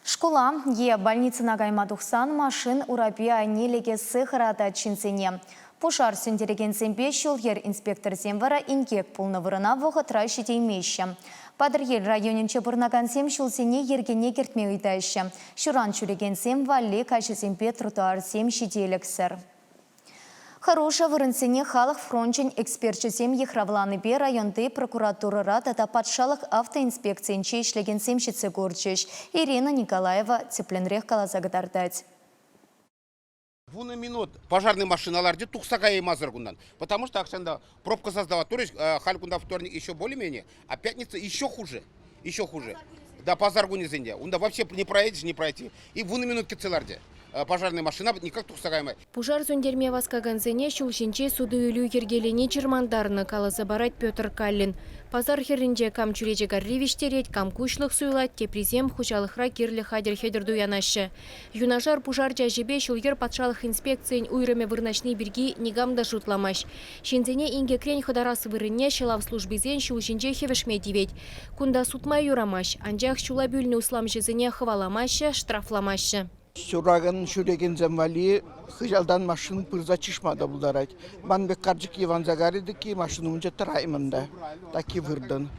Школа больницына гаймадухсан машин урапия нелеге сыхырата чинсене. Пушар сүндереген зембе шулгер инспектор земвара инкек пулны вырына вғытра шетеймеші. Падыргел районен чепырнаган зем шулсене ергене кертме ұйтайшы. Шуран чүреген зем валли кайшы зембе тротуар зем шеделіксір. Хороша вырынсене халық фрончен экспертчесем ехравланы бе районды прокуратурыра тата патшалық автоинспекциянче ишлеген семшіце горчеш. Ирина Николаева тепленрех калазагдардать. Вуна минут пожарные машиналарды тухсага и мазаргундан. Потому что акшанда пробка создавать. То есть халькунда вторник еще более-менее, а пятница еще хуже. Еще хуже. Да, по Заргуне зенде. Он да вообще не проедешь, не пройти. И вуна минут кецеларде. Пожарная машина никак тухсагаймай. Пужар зөндерме васкаганзене шулшинче суды үлі ергелене чермандарны каласа барать Петр Каллин. Пазар херінже кам чуреже гарривиш терет, кам кушлық суйлат, тепризем хучалықра кирлі хадер хедерду янашы. Юнажар пужар жажебе шулгер патшалық инспекциян уйраме вырначны бірги негамда шутламаш. Шинзене инге крень ходарасы вырыне шелав службизен шулшинче хевешме дивет. Кунда сутмай юрамаш, анжақ шула бюльні услам жезіне хваламашы, штрафламашы. Сураган шуреген земвали хыжалдан машин пырза чишмада булдарать. Банбек каржик Иван Загариды ки машину унча тараймында. Таки вырдан.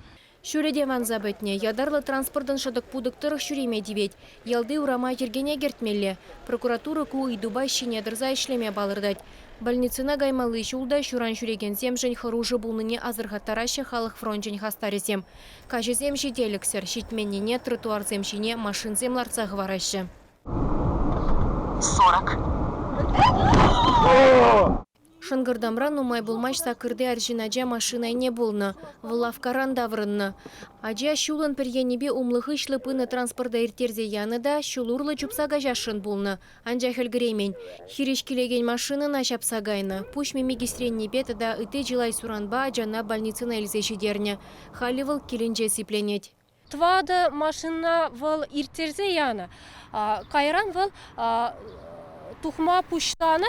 Шуреде ванза бетне, ядарлы транспорттын шадык пудыктырых шуреме дивет. Ялды урама ергене гертмелле. Прокуратура ку идубай шине дырза ишлеме балырдать. Больницына гаймалы шулда шуран шуреген земжен хоружы булныне азырхаттарашы халық фронтжен хастарезем. Кашы зем шеделіксір, шитменіне тротуар земшине машин земларца гварашы. 40. Шынгырдамран умай булмаш сакырды аржинаджа машинай не булны, вылавкаран даврынны. Аджа шулын перьенебе умлығы шлыпыны транспорта иртерзе яны да шулурлы чупсага жашын булны. Анжа хелгремень. Хириш келеген машинын ашапсагайны. Пуш мемегистреннебе да ыты жылай суранба жана больницына элзеші дерне. Халивыл келінже сипленет. Твада машина вал иртерзе яны. Кайран вал тухма пуштаны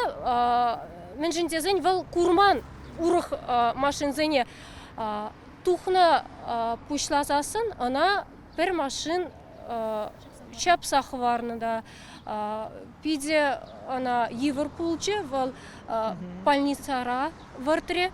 менжіндезен вал курман урых машинзене тухна пушлазасын, ана бір машин чапсах варны да. Пиде ана Европулче вал больницара вартре.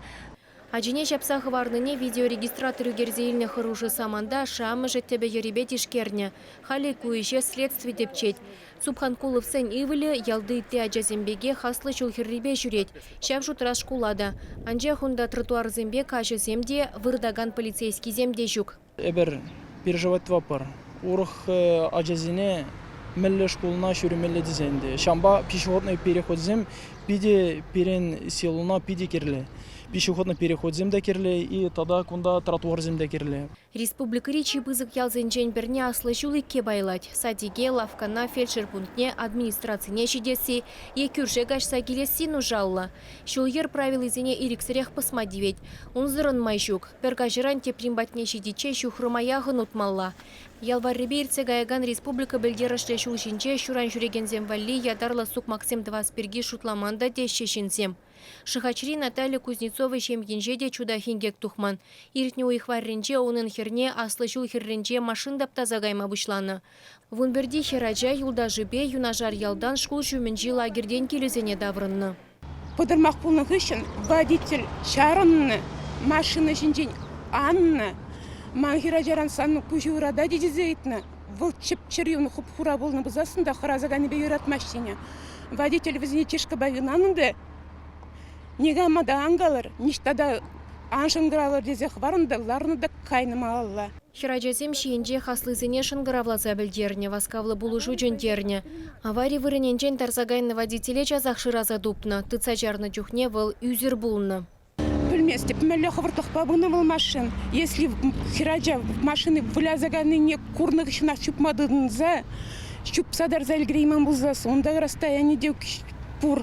Аджине шапсағы варныне видеорегистраторы герзейліне хыружы саманда шамы жеттебе еребет ишкерне. Хали куише следствие депчет. Субханкулов сен ивілі ялды те аджазембеге хаслы шулхеррибе жүрет. Шап жутрас шкулада. Анже хунда тротуар зембе кашы земде вырдаган полицейский земде жүк. Эбер переживать вапар. Урых аджазине мелле школына шүремелле дизенде. Шамба пешеходный переход зем, пиде перен селуна пиде керле. Пешеходный переход земде керле и тогда кунда тротуар земде керле. Республика Ричи бызык ялзенчен берне аслы жулыкке байлать. Садиге, лавкана, фельдшер пунктне, администрацияне шидеси, екюрже гашса келесі нужалла. Шулгер правил изене ириксірех посмадивет. Унзырын майшук, пергажыран тепримбатне шидиче шухрымаяғын утмалла. Ялварребе ирце гаяган республика белгерашты шулшинче шуран жүреген земвалли ядарлы сук Максим 21 шутламанда дешшешінсем. Шахачри Наталья Кузнецова шемгенжеде чуда хингек тухман. Иртне уйхварренче онын херне аслы жул херренче машин дапта гайма бушланы. Вунберди хераджа юлда жибе юнажар ялдан школ жүмінжи лагерден келезене даврынны. Подырмақ пулных үшін водитель шарынны, машина жинжен анны, маңхиражаран санны күші урада дедізейтіні. Выл чіп-чір юны құп хура болны бұзасында қыразаганы бейірат машине. Водитель візіне чешкі бавинанынды, негамада аңғалыр, ништада аншынгыралыр дезех варында, ларны да кайнымалла. Хираджазем шиенже хаслызыне шынгыравлаза білдерне, васкавлы булыжу жөндерне. Аварий вырыненчен тарзагайны водителе жазақ шыраза дупны, тыца жарны жүхне выл үзір булны. Білмес, деп мәлі қывыртық бабыны был машин. Если хираджа машины вылязаганы не курных шына шупмадынза, шупсадар зәлгірейман бұлзасы, онда расстояние деу пур.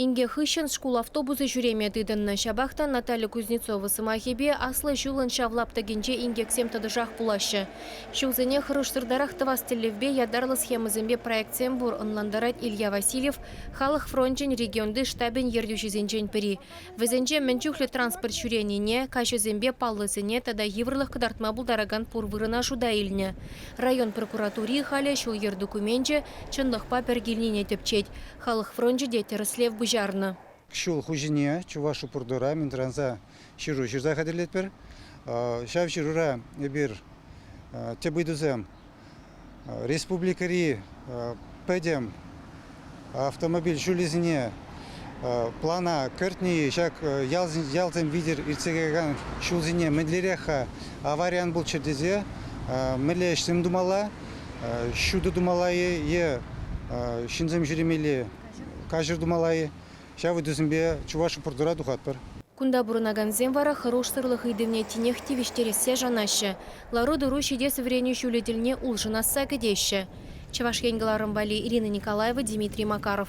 Инге хыщен школ автобусы жүреме дыдынны шабахта Наталья Кузнецова сымахебе аслы шулын шавлапта генже ингексем тадыжах пулашы. Шулзыне хырыштырдарах тывастелевбе ядарлы схемызымбе проектсем бур онландарать Илья Васильев халық фронтжен регионды штабен ердюшізенжен піри. Візенже мінчухлі транспорт шүренине, кашызембе паллысыне тада еврлых кадартма булдараган пур вырына жуда илне. Район прокуратури хале шул ер документже чынлық папер гильнине тепчет. Халық фронтжи детеріслев жарна. Шул хужине чувашу пурдора минтранза ширу жирза хадерлетпер. Шав ширура бир тебыдузем республикари педем автомобиль шулизине плана кертни шак ялзем видер ирцегаган шулзине медлереха авариян был чердезе медлештем думала шуду думалае е шинзем жиремели кажыр думалайы, шавы дүзімбе чувашы пұрдыра дұғат бар. Кунда бұрынаган земвара хорош сырлық идымне тинех тивиштересе жанашы. Лару дұру шеде сөврені шулетіліне ұлжынаса кедеші. Чаваш енгіларым бали Ирина Николаева, Дмитрий Макаров.